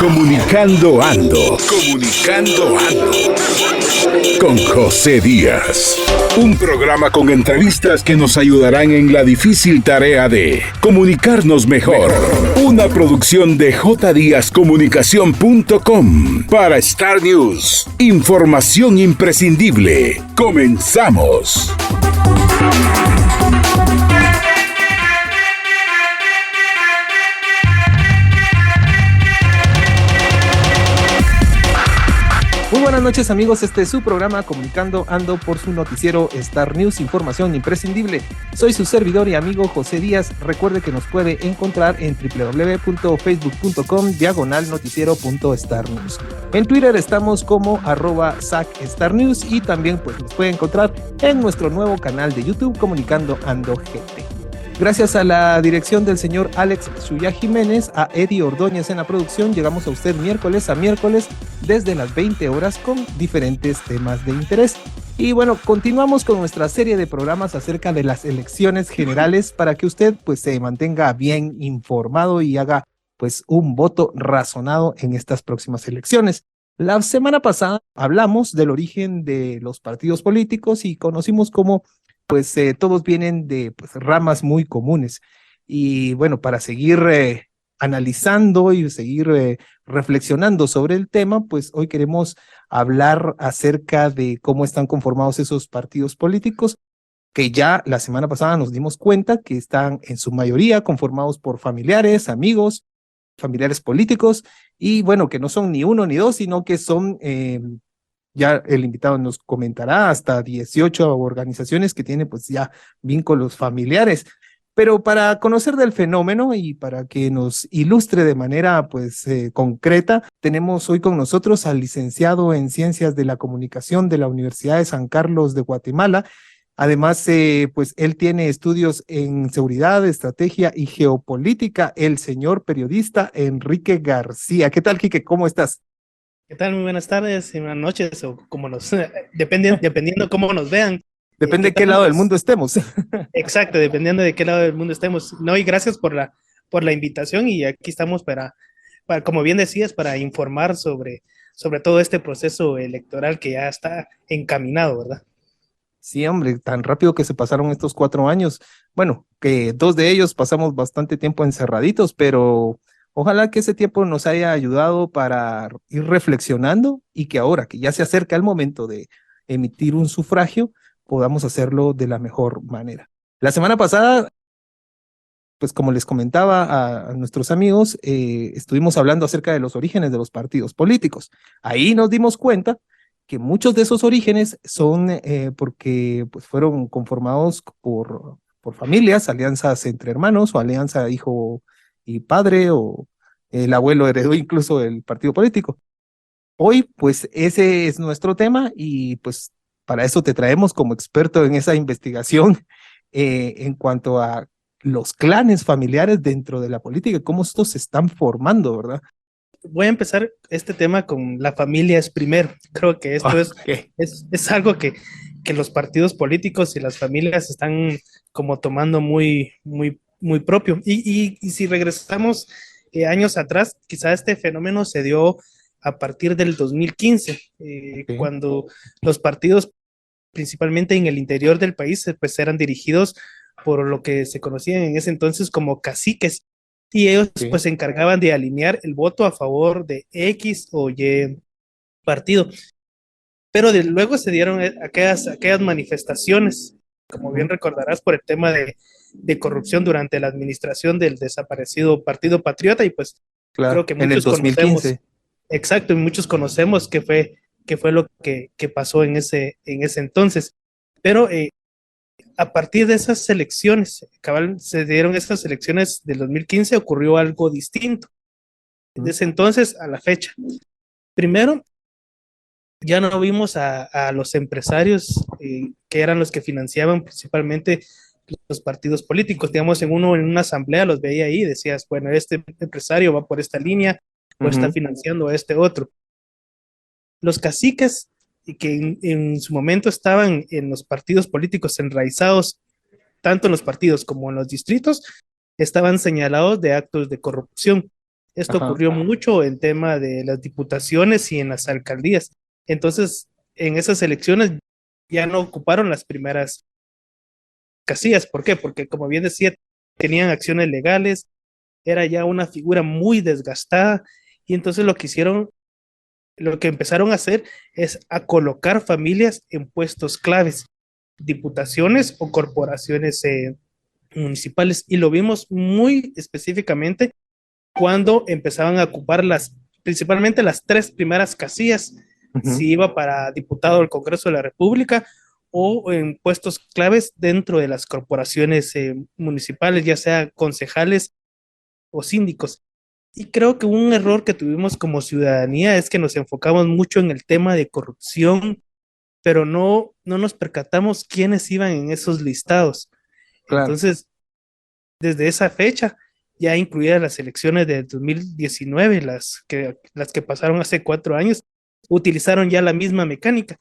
Comunicando Ando. Comunicando Ando. Con José Díaz. Un programa con entrevistas que nos ayudarán en la difícil tarea de comunicarnos mejor. Una producción de jdíazcomunicación.com para Star News. Información imprescindible. Comenzamos. Muy buenas noches, amigos, este es su programa Comunicando Ando por su noticiero Star News, información imprescindible. Soy su servidor y amigo José Díaz. Recuerde que nos puede encontrar en www.facebook.com/noticiero.starnews. En Twitter estamos como @SacStarNews y también pues nos puede encontrar en nuestro nuevo canal de YouTube Comunicando Ando GT. Gracias a la dirección del señor Alex Suya Jiménez, a Eddie Ordóñez en la producción, llegamos a usted miércoles a miércoles desde las 20 horas con diferentes temas de interés. Y bueno, continuamos con nuestra serie de programas acerca de las elecciones generales para que usted pues se mantenga bien informado y haga pues un voto razonado en estas próximas elecciones. La semana pasada hablamos del origen de los partidos políticos y conocimos cómo pues todos vienen de pues, ramas muy comunes. Y bueno, para seguir analizando y seguir reflexionando sobre el tema, pues hoy queremos hablar acerca de cómo están conformados esos partidos políticos, que ya la semana pasada nos dimos cuenta que están en su mayoría conformados por familiares, amigos, familiares políticos, y bueno, que no son ni uno ni dos, sino que son... ya el invitado nos comentará hasta 18 organizaciones que tienen pues ya vínculos familiares. Pero para conocer del fenómeno y para que nos ilustre de manera pues concreta, tenemos hoy con nosotros al licenciado en Ciencias de la Comunicación de la Universidad de San Carlos de Guatemala. Además, pues él tiene estudios en seguridad, estrategia y geopolítica, el señor periodista Enrique García. ¿Qué tal, Quique? ¿Cómo estás? ¿Qué tal? Muy buenas tardes y buenas noches, o como dependiendo cómo nos vean. Depende de qué lado del mundo estemos. Exacto, dependiendo de qué lado del mundo estemos. No, y gracias por la invitación, y aquí estamos para, como bien decías, para informar sobre todo este proceso electoral que ya está encaminado, ¿verdad? Sí, hombre, tan rápido que se pasaron estos 4 años. Bueno, que 2 de ellos pasamos bastante tiempo encerraditos, pero ojalá que ese tiempo nos haya ayudado para ir reflexionando y que ahora que ya se acerca el momento de emitir un sufragio, podamos hacerlo de la mejor manera. La semana pasada, pues como les comentaba a nuestros amigos, estuvimos hablando acerca de los orígenes de los partidos políticos. Ahí nos dimos cuenta que muchos de esos orígenes son porque pues, fueron conformados por familias, alianzas entre hermanos o alianza hijo y padre, o el abuelo heredó incluso el partido político. Hoy, pues, ese es nuestro tema y pues para eso te traemos como experto en esa investigación en cuanto a los clanes familiares dentro de la política, cómo estos se están formando, ¿verdad? Voy a empezar este tema con la familia es primero. Creo que esto es algo que los partidos políticos y las familias están como tomando muy propio. Y si regresamos años atrás, quizá este fenómeno se dio a partir del 2015, cuando los partidos, principalmente en el interior del país, pues eran dirigidos por lo que se conocían en ese entonces como caciques, y ellos pues se encargaban de alinear el voto a favor de X o Y partido. Pero luego se dieron aquellas manifestaciones, como bien recordarás, por el tema de corrupción durante la administración del desaparecido Partido Patriota, y pues claro, creo que muchos conocemos, exacto, y muchos conocemos qué fue lo que pasó en ese entonces. Pero a partir de esas elecciones, se dieron esas elecciones del 2015, ocurrió algo distinto. Desde entonces a la fecha. Primero, ya no vimos a los empresarios que eran los que financiaban principalmente los partidos políticos. Digamos, en una asamblea los veía ahí y decías, bueno, este empresario va por esta línea o está financiando a este otro. Los caciques, que en su momento estaban en los partidos políticos enraizados, tanto en los partidos como en los distritos, estaban señalados de actos de corrupción. Esto ocurrió mucho en tema de las diputaciones y en las alcaldías. Entonces, en esas elecciones ya no ocuparon las primeras casillas. ¿Por qué? Porque, como bien decía, tenían acciones legales, era ya una figura muy desgastada, y entonces lo que empezaron a hacer es a colocar familias en puestos claves, diputaciones o corporaciones municipales, y lo vimos muy específicamente cuando empezaban a ocupar principalmente las tres primeras casillas, si iba para diputado del Congreso de la República o en puestos claves dentro de las corporaciones municipales, ya sea concejales o síndicos. Y creo que un error que tuvimos como ciudadanía es que nos enfocamos mucho en el tema de corrupción, pero no nos percatamos quiénes iban en esos listados. Claro. Entonces, desde esa fecha, ya incluidas las elecciones de 2019, las que pasaron hace 4 años, utilizaron ya la misma mecánica,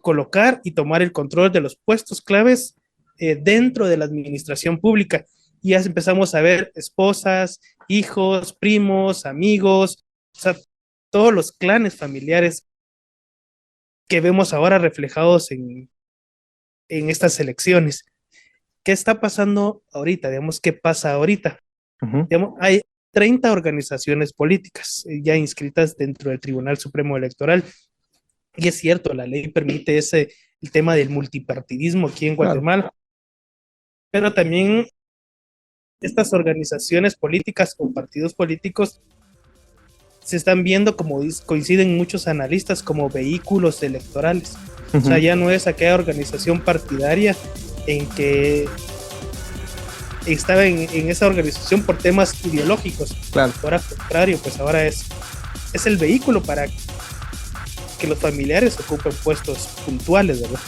colocar y tomar el control de los puestos claves dentro de la administración pública. Y ya empezamos a ver esposas, hijos, primos, amigos, o sea, todos los clanes familiares que vemos ahora reflejados en estas elecciones. ¿Qué está pasando ahorita? Digamos, ¿qué pasa ahorita? Digamos, hay 30 organizaciones políticas ya inscritas dentro del Tribunal Supremo Electoral. Y es cierto, la ley permite el tema del multipartidismo aquí en Guatemala. Claro. Pero también estas organizaciones políticas o partidos políticos se están viendo, como coinciden muchos analistas, como vehículos electorales. O sea, ya no es aquella organización partidaria en que estaba en esa organización por temas ideológicos. Claro. Ahora, al contrario, pues ahora es el vehículo para que los familiares ocupen puestos puntuales, ¿verdad?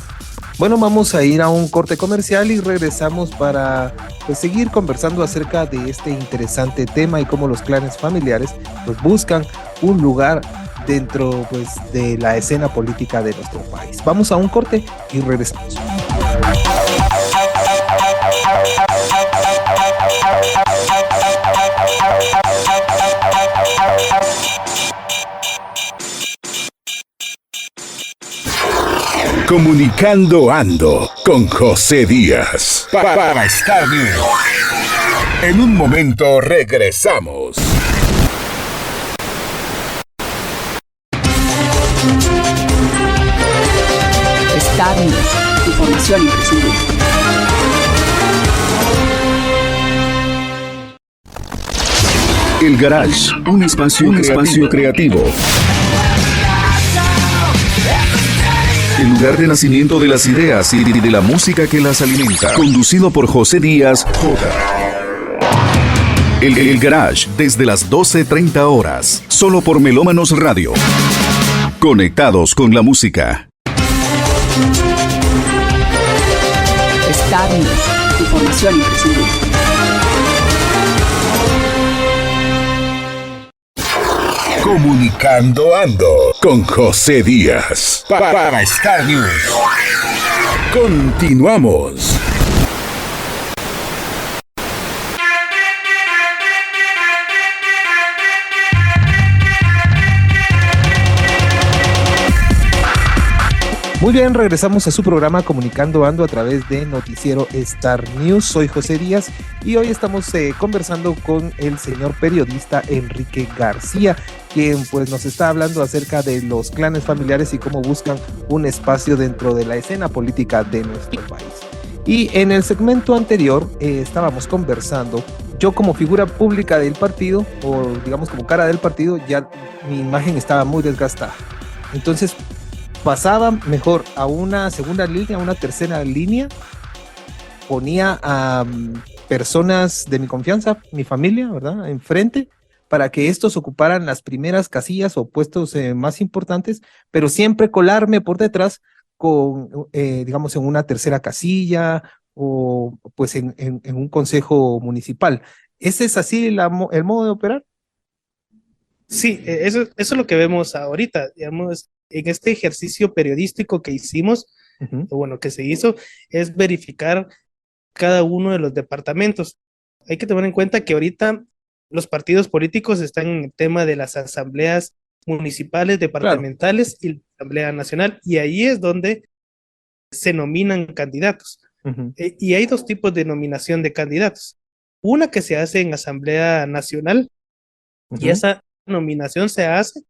Bueno, vamos a ir a un corte comercial y regresamos para seguir conversando acerca de este interesante tema y cómo los clanes familiares pues buscan un lugar dentro pues de la escena política de nuestro país. Vamos a un corte y regresamos. Comunicando Ando con José Díaz para estar bien. En un momento regresamos. Star News, información imprescindible. El Garage, un espacio creativo. El lugar de nacimiento de las ideas y de la música que las alimenta. Conducido por José Díaz J. El Garage, desde las 12:30 horas. Solo por Melómanos Radio. Conectados con la música. Star News, información imprescindible. Comunicando Ando con José Díaz para Star News. Continuamos. Muy bien, regresamos a su programa Comunicando Ando a través de Noticiero Star News. Soy José Díaz y hoy estamos conversando con el señor periodista Enrique García, quien pues nos está hablando acerca de los clanes familiares y cómo buscan un espacio dentro de la escena política de nuestro país. Y en el segmento anterior estábamos conversando, yo como figura pública del partido, o digamos como cara del partido, ya mi imagen estaba muy desgastada. Entonces pasaba mejor a una segunda línea, a una tercera línea, ponía a personas de mi confianza, mi familia, ¿verdad?, enfrente, para que estos ocuparan las primeras casillas o puestos más importantes, pero siempre colarme por detrás con, digamos, en una tercera casilla o pues en un consejo municipal. ¿Ese es así el modo de operar? Sí, eso es lo que vemos ahorita, digamos, en este ejercicio periodístico que hicimos, o bueno, que se hizo, es verificar cada uno de los departamentos. Hay que tener en cuenta que ahorita los partidos políticos están en el tema de las asambleas municipales, Claro. departamentales y la Asamblea Nacional, y ahí es donde se nominan candidatos. Ujú, Y hay dos tipos de nominación de candidatos. Una que se hace en Asamblea Nacional, y ujú. esa nominación se hace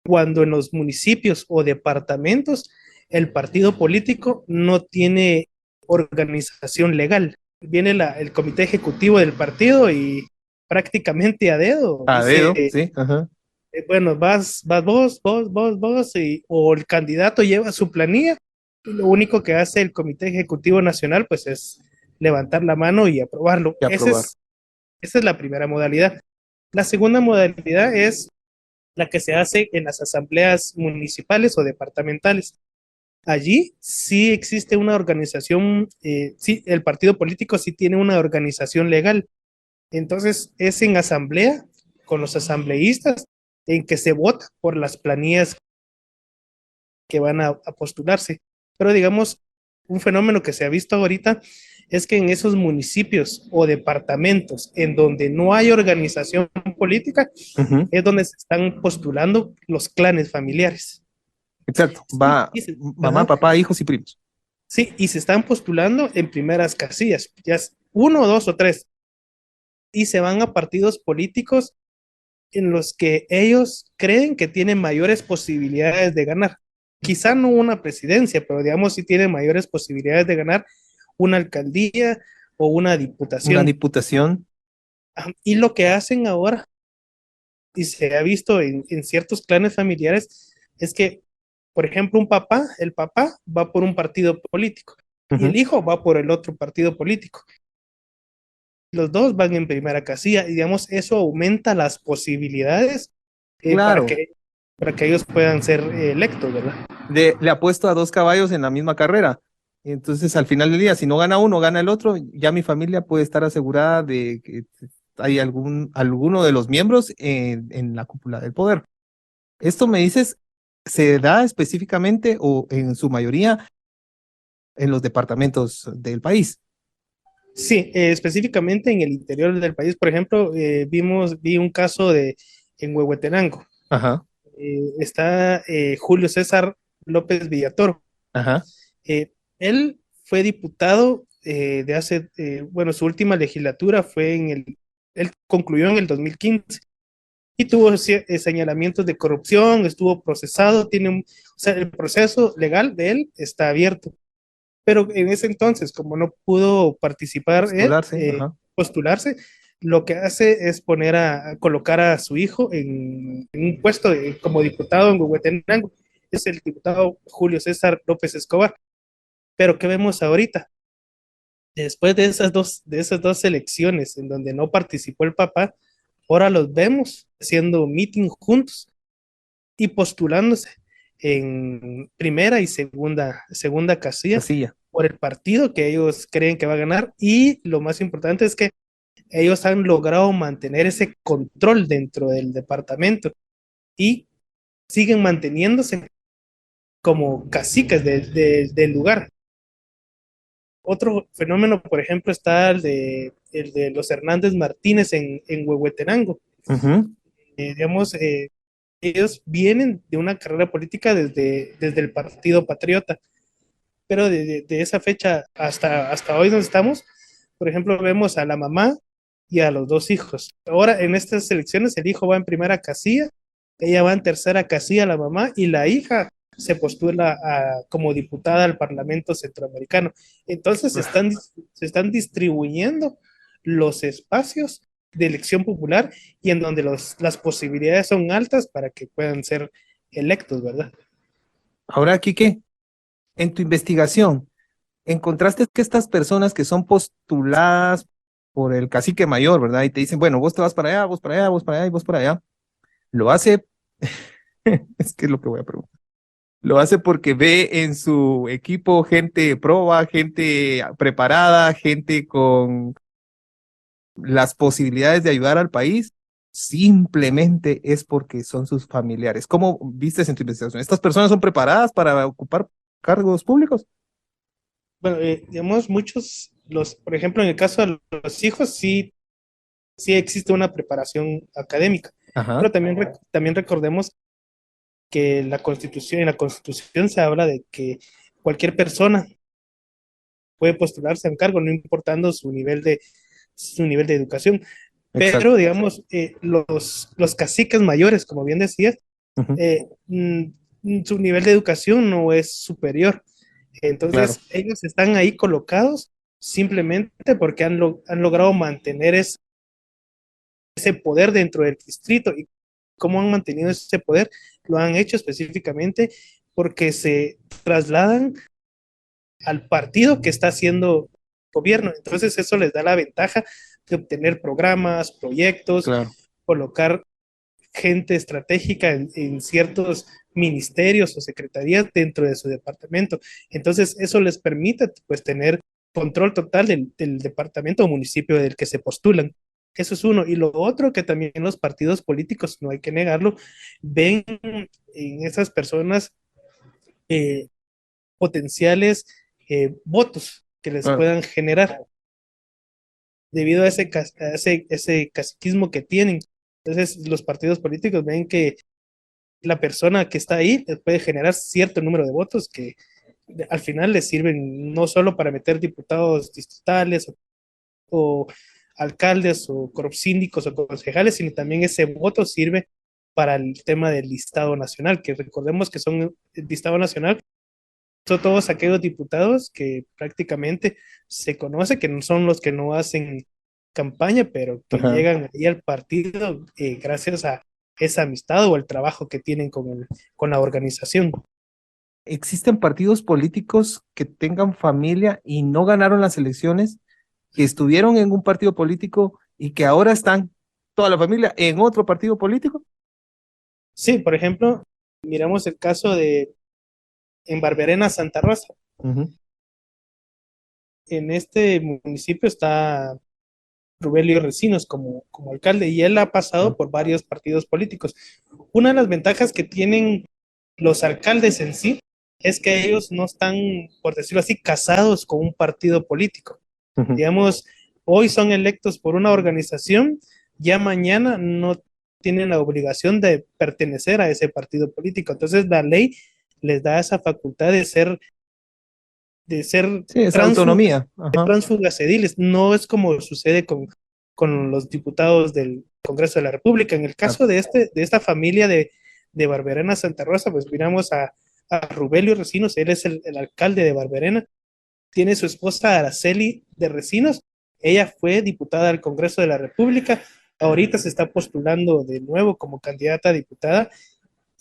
cuando en los municipios o departamentos el partido político no tiene organización legal. Viene el comité ejecutivo del partido y prácticamente a dedo A dice, dedo, sí. Ajá. bueno, vas vos, o el candidato lleva su planilla y lo único que hace el comité ejecutivo nacional pues es levantar la mano y aprobarlo. Y aprobar. Esa es la primera modalidad. La segunda modalidad es la que se hace en las asambleas municipales o departamentales. Allí sí existe una organización, sí, el partido político sí tiene una organización legal. Entonces es en asamblea con los asambleístas en que se vota por las planillas que van a postularse. Pero digamos, un fenómeno que se ha visto ahorita es que en esos municipios o departamentos en donde no hay organización política, Ujú. es donde se están postulando los clanes familiares. Exacto. Sí, Va mamá, papá, hijos y primos. sí, y se están postulando en primeras casillas, ya es uno, dos o tres, y se van a partidos políticos en los que ellos creen que tienen mayores posibilidades de ganar. Quizá no una presidencia, pero digamos si tienen mayores posibilidades de ganar una alcaldía o una Una diputación. diputación. Y lo que hacen ahora, y se ha visto en ciertos clanes familiares, es que, por ejemplo, el papá va por un partido político y el Ujú. hijo va por el otro partido político. Los dos van en primera casilla y digamos, eso aumenta las posibilidades eh, para Claro. que, para que ellos puedan ser electos, ¿verdad? Le apuesto a dos caballos en la misma carrera. Entonces, al final del día, si no gana uno, gana el otro, ya mi familia puede estar asegurada de que hay alguno de los miembros en la cúpula del poder. Esto me dices, ¿se da específicamente o en su mayoría en los departamentos del país? Sí, específicamente en el interior del país, por ejemplo, vi un caso en Huehuetenango. Ajá, Está Julio César López Villatoro. ajá, Él fue diputado bueno, su última legislatura él concluyó en el 2015 y tuvo señalamientos de corrupción, estuvo procesado, o sea, el proceso legal de él está abierto. Pero en ese entonces, como no pudo participar postularse, ajá. postularse, lo que hace es colocar a su hijo en un puesto como diputado en Huehuetenango. Es el diputado Julio César López Escobar. Pero ¿qué vemos ahorita? Después de esas dos elecciones en donde no participó el papá, ahora los vemos haciendo meeting juntos y postulándose en primera y segunda casilla Casilla. por el partido que ellos creen que va a ganar. Y lo más importante es que ellos han logrado mantener ese control dentro del departamento y siguen manteniéndose como caciques del lugar. Otro fenómeno, por ejemplo, está el de los Hernández Martínez en Huehuetenango. Ujú. Digamos, ellos vienen de una carrera política desde el Partido Patriota, pero de esa fecha hasta hoy donde estamos, por ejemplo, vemos a la mamá y a los dos hijos. Ahora, en estas elecciones, el hijo va en primera casilla, ella va en tercera casilla, la mamá, y la hija se postula como diputada al Parlamento Centroamericano. Entonces, se están distribuyendo los espacios de elección popular y en donde las posibilidades son altas para que puedan ser electos, ¿verdad? Ahora, Quique, en tu investigación, ¿encontraste que estas personas que son postuladas por el cacique mayor, ¿verdad? Y te dicen, bueno, vos te vas para allá, vos para allá, vos para allá y vos para allá. Lo hace, es que es lo que voy a preguntar. Lo hace porque ve en su equipo gente proba, gente preparada, gente con las posibilidades de ayudar al país. Simplemente es porque son sus familiares. ¿Cómo viste en tu investigación? ¿Estas personas son preparadas para ocupar cargos públicos? Bueno, digamos, por ejemplo, en el caso de los hijos, sí sí existe una preparación académica, Ajá, pero también recordemos que en la Constitución se habla de que cualquier persona puede postularse a un cargo, no importando su nivel de educación. Pero, exacto. digamos, los caciques mayores, como bien decías, Ujú, su nivel de educación no es superior. claro, Entonces, ellos están ahí colocados simplemente porque han logrado mantener ese poder dentro del distrito. ¿Y cómo han mantenido ese poder? Lo han hecho específicamente porque se trasladan al partido que está haciendo gobierno. Entonces, eso les da la ventaja de obtener programas, proyectos, claro. colocar gente estratégica en ciertos ministerios o secretarías dentro de su departamento. Entonces, eso les permite pues tener control total del departamento o municipio del que se postulan. Eso es uno. Y lo otro que también los partidos políticos, no hay que negarlo, ven en esas personas eh, potenciales votos que les Claro. puedan generar debido a ese caciquismo que tienen. Entonces, los partidos políticos ven que la persona que está ahí puede generar cierto número de votos que al final les sirven no solo para meter diputados distritales o alcaldes o síndicos o concejales, sino también ese voto sirve para el tema del listado nacional, que recordemos que son el listado nacional, son todos aquellos diputados que prácticamente se conoce que no son los que no hacen campaña, pero que Ajá. llegan ahí al partido gracias a esa amistad o el trabajo que tienen con la organización. ¿Existen partidos políticos que tengan familia y no ganaron las elecciones, que estuvieron en un partido político y que ahora están toda la familia en otro partido político? Sí, por ejemplo, miramos el caso de en Barberena, Santa Rosa. Ujú, En este municipio está Rubelio Recinos como alcalde y él ha pasado ujú, por varios partidos políticos. Una de las ventajas que tienen los alcaldes en sí es que ellos no están, por decirlo así, casados con un partido político. ujú. Digamos, hoy son electos por una organización, ya mañana no tienen la obligación de pertenecer a ese partido político. Entonces la ley les da esa facultad de ser Sí, esa tránsfugas, autonomía. Ajá. tránsfugas ediles. No es como sucede con los diputados del Congreso de la República. En el Claro. caso de esta familia de Barberena Santa Rosa, pues miramos a Rubelio Recinos, él es el alcalde de Barberena, tiene su esposa Araceli de Recinos, ella fue diputada al Congreso de la República, ahorita se está postulando de nuevo como candidata a diputada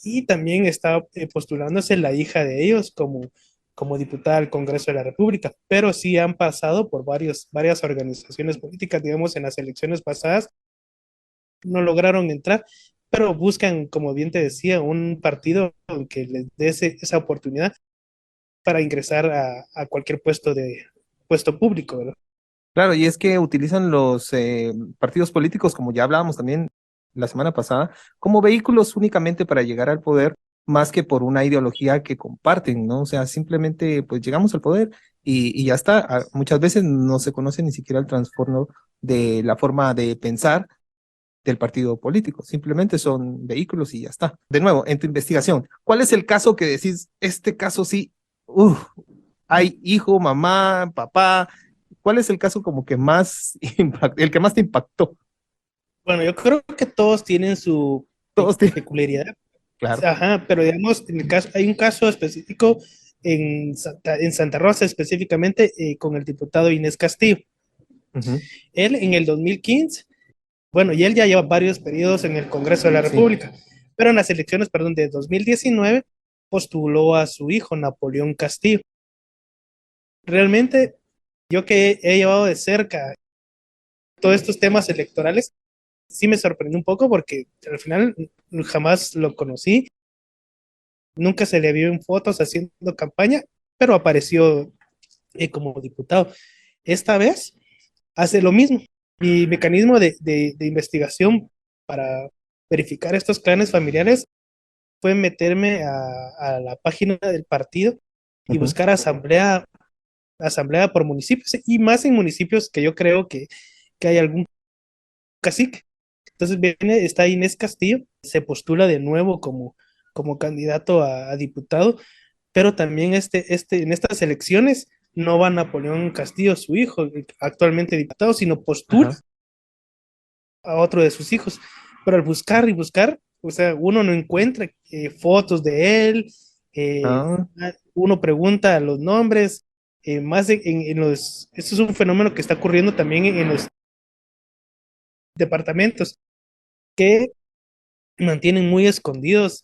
y también está postulándose la hija de ellos como diputada al Congreso de la República, pero sí han pasado por varias organizaciones políticas, digamos, en las elecciones pasadas no lograron entrar, pero buscan, como bien te decía, un partido que les dé esa oportunidad para ingresar a cualquier puesto público, ¿verdad? Claro, y es que utilizan los partidos políticos, como ya hablábamos también la semana pasada, como vehículos únicamente para llegar al poder, más que por una ideología que comparten, ¿no? O sea, simplemente pues llegamos al poder y ya está. Muchas veces no se conoce ni siquiera el trasfondo de la forma de pensar del partido político, simplemente son vehículos y ya está. De nuevo, en tu investigación, ¿cuál es el caso que decís, este caso sí, hay hijo, mamá, papá? ¿Cuál es el caso como que más el que más te impactó? Bueno, yo creo que todos tienen su Todos tienen, peculiaridad. claro. Ajá, pero digamos, hay un caso específico en Santa Rosa específicamente con el diputado Inés Castillo. Ujú, Él en el 2015, bueno, y él ya lleva varios periodos en el Congreso de la sí, República, pero en las elecciones, perdón, de 2019 postuló a su hijo Napoleón Castillo. Realmente, yo que he llevado de cerca todos estos temas electorales, sí me sorprendió un poco porque al final jamás lo conocí, nunca se le vio en fotos haciendo campaña, pero apareció como diputado. Esta vez hace lo mismo. Mi mecanismo de investigación para verificar estos clanes familiares fue meterme a la página del partido y ujú, buscar asamblea por municipios y más en municipios que yo creo que hay algún cacique. Entonces está Inés Castillo, se postula de nuevo como candidato a diputado, pero también en estas elecciones no va Napoleón Castillo, su hijo, actualmente diputado, sino postula a otro de sus hijos. Pero al buscar y buscar, o sea, uno no encuentra fotos de él, uno pregunta los nombres, eso es un fenómeno que está ocurriendo también en los departamentos, que mantienen muy escondidos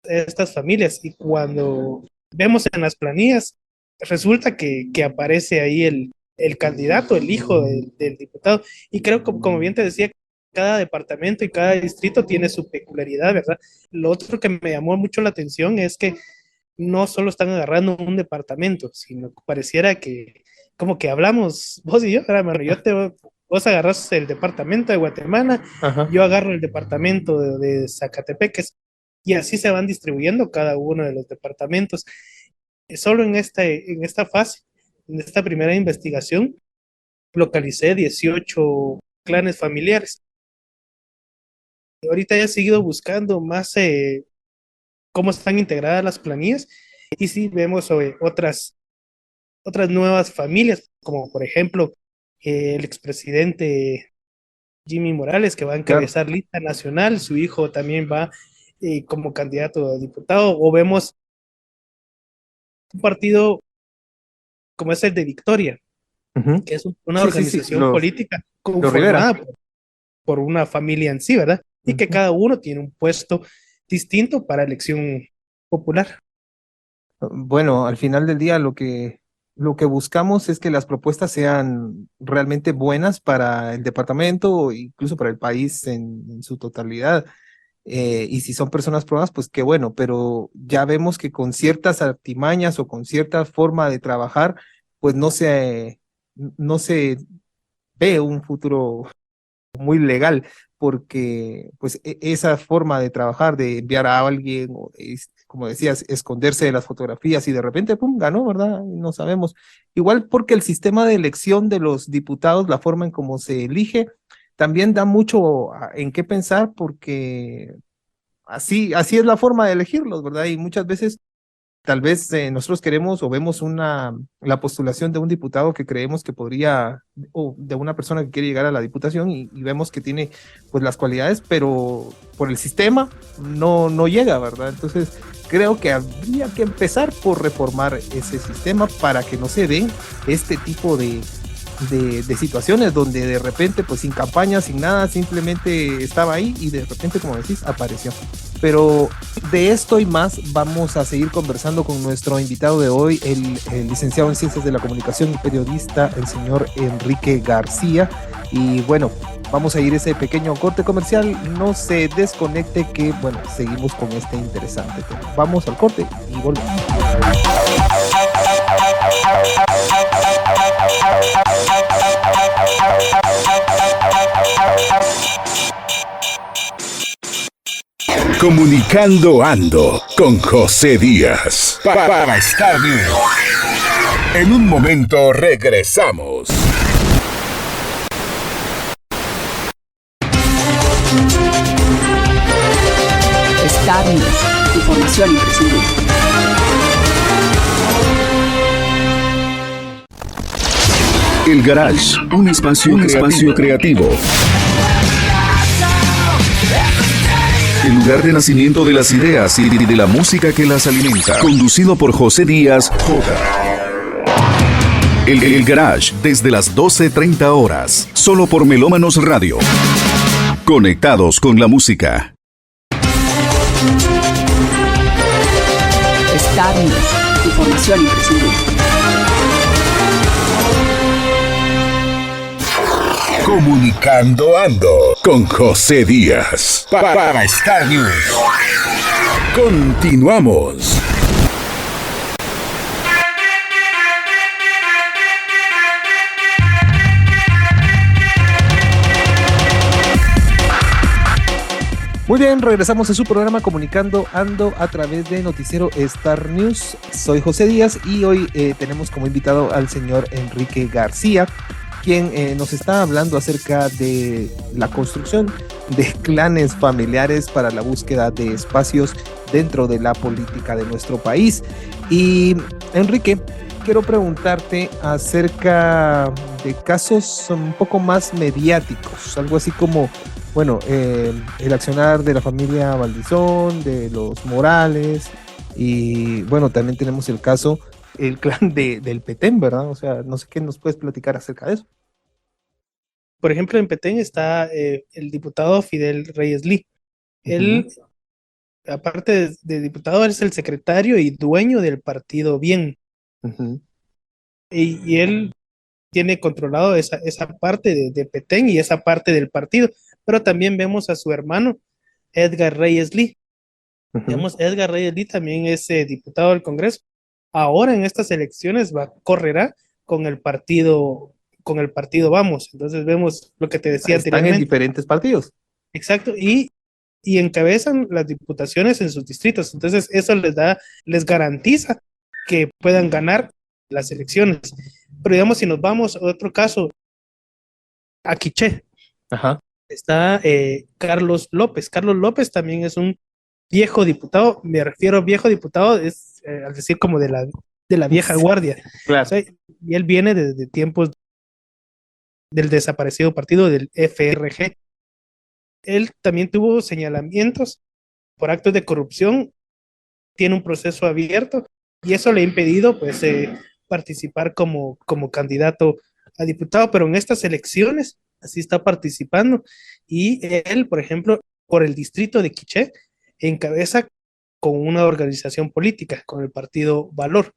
estas familias, y cuando vemos en las planillas, resulta que aparece ahí el candidato, el hijo del diputado, y creo que, como bien te decía, cada departamento y cada distrito tiene su peculiaridad, ¿verdad? Lo otro que me llamó mucho la atención es que no solo están agarrando un departamento, sino que pareciera que, como que hablamos vos y yo, vos agarras el departamento de Guatemala, yo agarro el departamento de Zacatepeques, y así se van distribuyendo cada uno de los departamentos. Solo en esta fase, en esta primera investigación, localicé 18 clanes familiares. Ahorita ya he seguido buscando más cómo están integradas las planillas, y sí vemos otras nuevas familias, como por ejemplo el expresidente Jimmy Morales, que va a encabezar lista nacional, su hijo también va como candidato a diputado, o vemos un partido como es el de Victoria, que es una organización política conformada por una familia en sí, ¿verdad? Y que cada uno tiene un puesto distinto para elección popular. Bueno, al final del día lo que buscamos es que las propuestas sean realmente buenas para el departamento o incluso para el país en su totalidad. Y si son personas probadas, pues qué bueno, pero ya vemos que con ciertas artimañas o con cierta forma de trabajar, pues no se ve un futuro muy legal, porque pues esa forma de trabajar, de enviar a alguien, o como decías, esconderse de las fotografías y de repente, pum, ganó, ¿verdad? No sabemos. Igual porque el sistema de elección de los diputados, la forma en cómo se elige, también da mucho en qué pensar, porque así es la forma de elegirlos, ¿verdad? Y muchas veces tal vez nosotros queremos o vemos la postulación de un diputado que creemos que podría, o de una persona que quiere llegar a la diputación, y vemos que tiene pues las cualidades, pero por el sistema no llega, ¿verdad? Entonces creo que habría que empezar por reformar ese sistema para que no se den este tipo de situaciones donde de repente, pues sin campaña, sin nada, simplemente estaba ahí y de repente, como decís, apareció. Pero de esto y más vamos a seguir conversando con nuestro invitado de hoy, el licenciado en Ciencias de la Comunicación y periodista, el señor Enrique García. Y bueno, vamos a ir a ese pequeño corte comercial. No se desconecte, que bueno, seguimos con este interesante tema. Vamos al corte y volvemos. Comunicando Ando con José Díaz para Star News. En un momento regresamos. Star News, información imprescindible. El Garage, un espacio creativo. El lugar de nacimiento de las ideas y de la música que las alimenta. Conducido por José Díaz, J. El Garage, desde las 12:30 horas. Solo por Melómanos Radio. Conectados con la música. Star News, información imprescindible. Comunicando Ando con José Díaz para Star News. Continuamos. Muy bien, regresamos a su programa Comunicando Ando a través de Noticiero Star News. Soy José Díaz y hoy tenemos como invitado al señor Enrique García. quien nos está hablando acerca de la construcción de clanes familiares para la búsqueda de espacios dentro de la política de nuestro país. Y Enrique, quiero preguntarte acerca de casos un poco más mediáticos, algo así como, bueno, el accionar de la familia Valdizón, de los Morales, y bueno, también tenemos el caso, el clan del Petén, ¿verdad? O sea, no sé qué nos puedes platicar acerca de eso. Por ejemplo, en Petén está el diputado Fidel Reyes Lee. Él, aparte de diputado, es el secretario y dueño del partido Bien. Uh-huh. Y él tiene controlado esa parte de Petén y esa parte del partido. Pero también vemos a su hermano, Edgar Reyes Lee. Uh-huh. Digamos, Edgar Reyes Lee también es diputado del Congreso. Ahora en estas elecciones correrá con el partido Vamos. Entonces vemos lo que te decía Están en anteriormente. diferentes partidos. Exacto, y encabezan las diputaciones en sus distritos. Entonces eso les garantiza que puedan ganar las elecciones. Pero digamos, si nos vamos a otro caso, a Quiché, Ajá. está Carlos López. Carlos López también es un viejo diputado, me refiero a viejo diputado, es al decir como de la vieja guardia. Claro. O sea, y él viene desde tiempos del desaparecido partido del FRG. Él también tuvo señalamientos por actos de corrupción, tiene un proceso abierto y eso le ha impedido pues participar como candidato a diputado, pero en estas elecciones así está participando y él, por ejemplo, por el distrito de Quiché, encabeza con una organización política, con el partido Valor.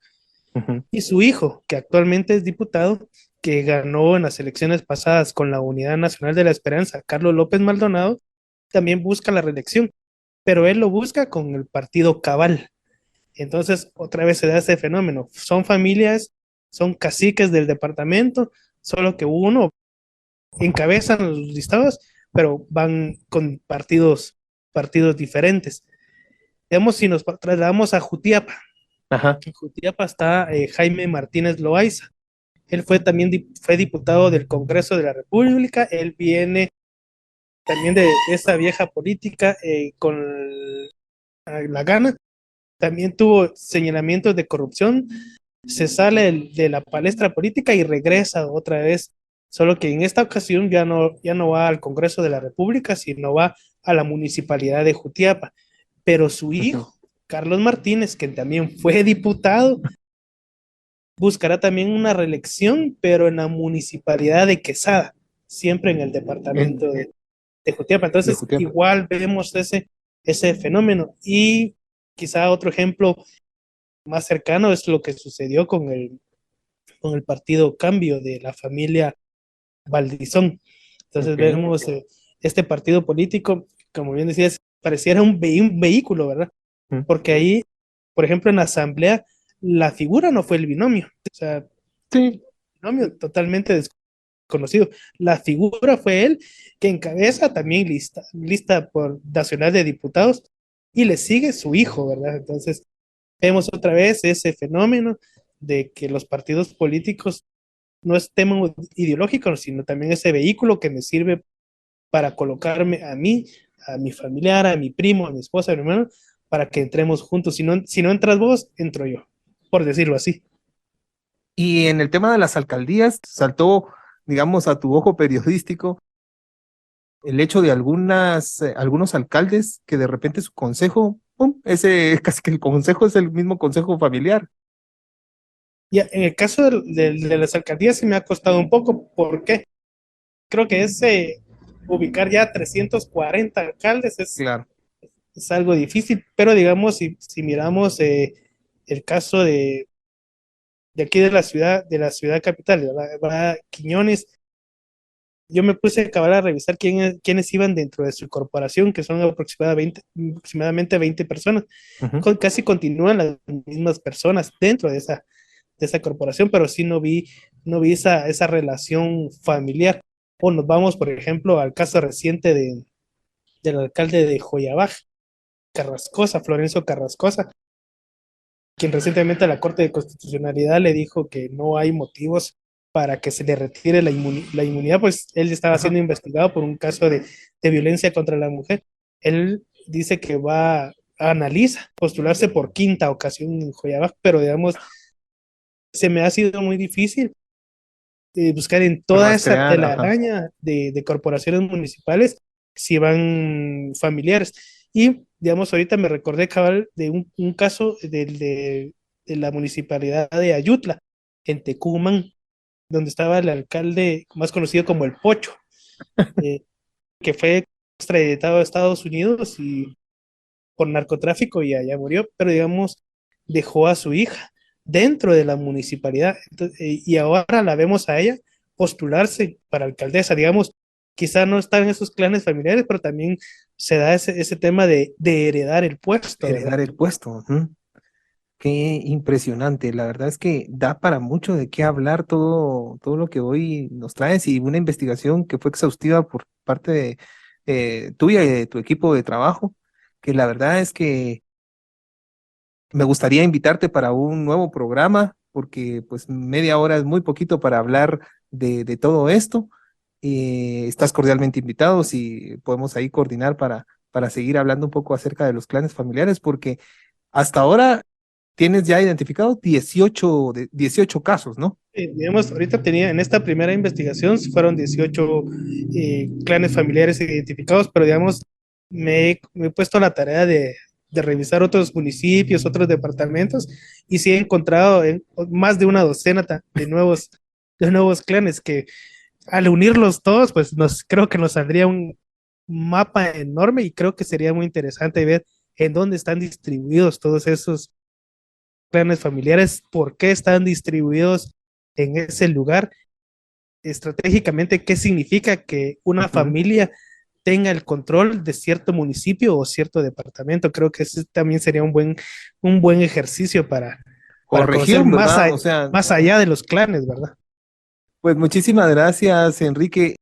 Uh-huh. Y su hijo, que actualmente es diputado, que ganó en las elecciones pasadas con la Unidad Nacional de la Esperanza, Carlos López Maldonado, también busca la reelección, pero él lo busca con el partido Cabal. Entonces, otra vez se da ese fenómeno. Son familias, son caciques del departamento, solo que uno encabezan los listados, pero van con partidos diferentes. Digamos, si nos trasladamos a Jutiapa, Ajá. en Jutiapa está Jaime Martínez Loaiza. Él fue diputado del Congreso de la República, él viene también de esa vieja política con la gana, también tuvo señalamientos de corrupción, se sale de la palestra política y regresa otra vez, solo que en esta ocasión ya no va al Congreso de la República, sino va a la municipalidad de Jutiapa, pero su hijo, Carlos Martínez, que también fue diputado, buscará también una reelección, pero en la municipalidad de Quesada, siempre en el departamento de Jutiapa. Entonces, igual vemos ese fenómeno. Y quizá otro ejemplo más cercano es lo que sucedió con el partido Cambio de la familia Valdizón. Entonces vemos este partido político, como bien decías, pareciera un vehículo, ¿verdad? Porque ahí, por ejemplo, en la asamblea, la figura no fue el binomio. O sea, sí, binomio totalmente desconocido. La figura fue él, que encabeza también lista por nacional de diputados, y le sigue su hijo, ¿verdad? Entonces, vemos otra vez ese fenómeno de que los partidos políticos no es tema ideológico, sino también ese vehículo que me sirve para colocarme a mí, a mi familiar, a mi primo, a mi esposa, a mi hermano, para que entremos juntos. Si no entras vos, entro yo, por decirlo así. Y en el tema de las alcaldías, saltó, digamos, a tu ojo periodístico el hecho de algunos alcaldes que de repente su consejo, casi que el consejo es el mismo consejo familiar. Ya, en el caso de las alcaldías sí me ha costado un poco, porque creo que ubicar ya 340 alcaldes claro, es algo difícil, pero digamos, si miramos el caso de aquí de la ciudad capital, ¿verdad? Quiñones, yo me puse a acabar a revisar quiénes iban dentro de su corporación, que son aproximadamente 20 personas. Casi continúan las mismas personas dentro de esa corporación, pero sí no vi esa relación familiar. O nos vamos, por ejemplo, al caso reciente del alcalde de Joyabaj, Carrascosa, Florencio Carrascosa, quien recientemente a la Corte de Constitucionalidad le dijo que no hay motivos para que se le retire la inmunidad, pues él estaba siendo investigado por un caso de violencia contra la mujer. Él dice que analiza postularse por quinta ocasión en Joyabaj, pero digamos, se me ha sido muy difícil buscar en toda esa telaraña de corporaciones municipales si van familiares. Y, digamos, ahorita me recordé, cabal, de un caso de la municipalidad de Ayutla, en Tecumán, donde estaba el alcalde más conocido como el Pocho, que fue extraditado a Estados Unidos y por narcotráfico y allá murió, pero digamos, dejó a su hija dentro de la municipalidad. Entonces, y ahora la vemos a ella postularse para alcaldesa, digamos, quizá no están en esos clanes familiares, pero también se da ese tema de heredar el puesto. Heredar el puesto. Qué impresionante, la verdad es que da para mucho de qué hablar todo lo que hoy nos traes, y una investigación que fue exhaustiva por parte de tuya y de tu equipo de trabajo, que la verdad es que me gustaría invitarte para un nuevo programa, porque pues media hora es muy poquito para hablar de todo esto. Estás cordialmente invitado, si podemos ahí coordinar para seguir hablando un poco acerca de los clanes familiares, porque hasta ahora tienes ya identificado 18 casos, ¿no? Digamos, ahorita en esta primera investigación fueron 18 clanes familiares identificados, pero digamos, me he puesto la tarea de revisar otros municipios, otros departamentos, y sí he encontrado más de una docena de nuevos clanes que al unirlos todos, pues creo que nos saldría un mapa enorme, y creo que sería muy interesante ver en dónde están distribuidos todos esos clanes familiares, por qué están distribuidos en ese lugar, estratégicamente, qué significa que una familia tenga el control de cierto municipio o cierto departamento. Creo que ese también sería un buen ejercicio para corregir más allá de los clanes, ¿verdad? Pues muchísimas gracias, Enrique.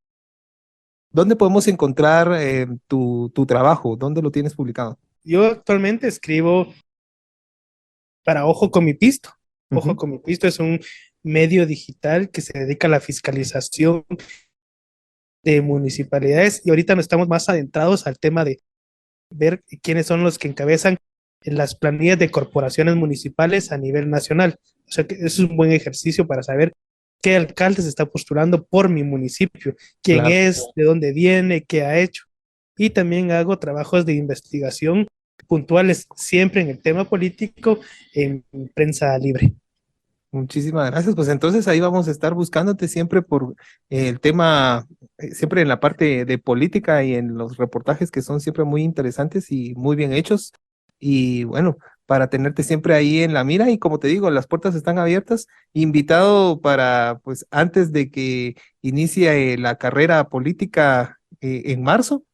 ¿Dónde podemos encontrar tu trabajo? ¿Dónde lo tienes publicado? Yo actualmente escribo para Ojo con mi Pisto. Ojo con mi Pisto es un medio digital que se dedica a la fiscalización de municipalidades, y ahorita nos estamos más adentrados al tema de ver quiénes son los que encabezan en las planillas de corporaciones municipales a nivel nacional. O sea que eso es un buen ejercicio para saber qué alcalde se está postulando por mi municipio, quién Claro. es, de dónde viene, qué ha hecho. Y también hago trabajos de investigación puntuales, siempre en el tema político, en Prensa Libre. Muchísimas gracias. Pues entonces ahí vamos a estar buscándote siempre por el tema, siempre en la parte de política y en los reportajes que son siempre muy interesantes y muy bien hechos. Y bueno, para tenerte siempre ahí en la mira, y como te digo, las puertas están abiertas. Invitado para, pues antes de que inicie la carrera política en marzo,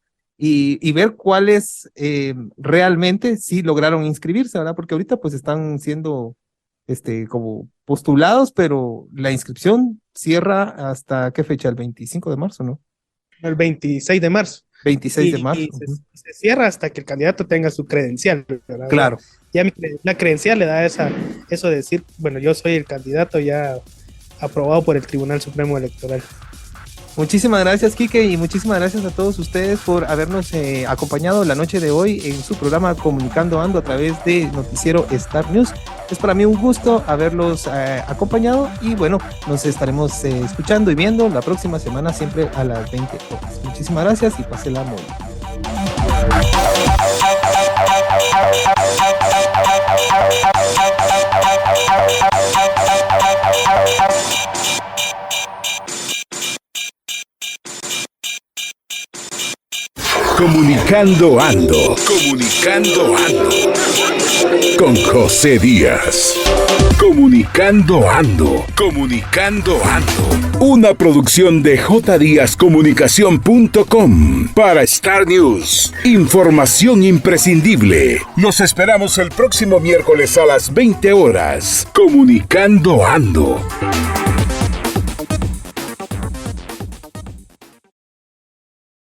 y ver cuáles realmente sí lograron inscribirse, ¿verdad? Porque ahorita pues están siendo como postulados, pero la inscripción cierra hasta ¿qué fecha? El 25 de marzo, ¿no? El 26 de marzo. 26 de marzo. Y se cierra hasta que el candidato tenga su credencial, ¿verdad? Claro. Ya la credencial le da eso de decir, bueno, yo soy el candidato ya aprobado por el Tribunal Supremo Electoral. Muchísimas gracias, Quique, y muchísimas gracias a todos ustedes por habernos acompañado la noche de hoy en su programa Comunicando Ando a través de Noticiero Star News. Es para mí un gusto haberlos acompañado, y bueno, nos estaremos escuchando y viendo la próxima semana, siempre a las 20 horas. Muchísimas gracias y pásela muy bien. Comunicando Ando. Comunicando Ando. Con José Díaz. Comunicando Ando. Comunicando Ando. Una producción de jdíazcomunicación.com para Star News. Información imprescindible. Los esperamos el próximo miércoles a las 20 horas. Comunicando Ando.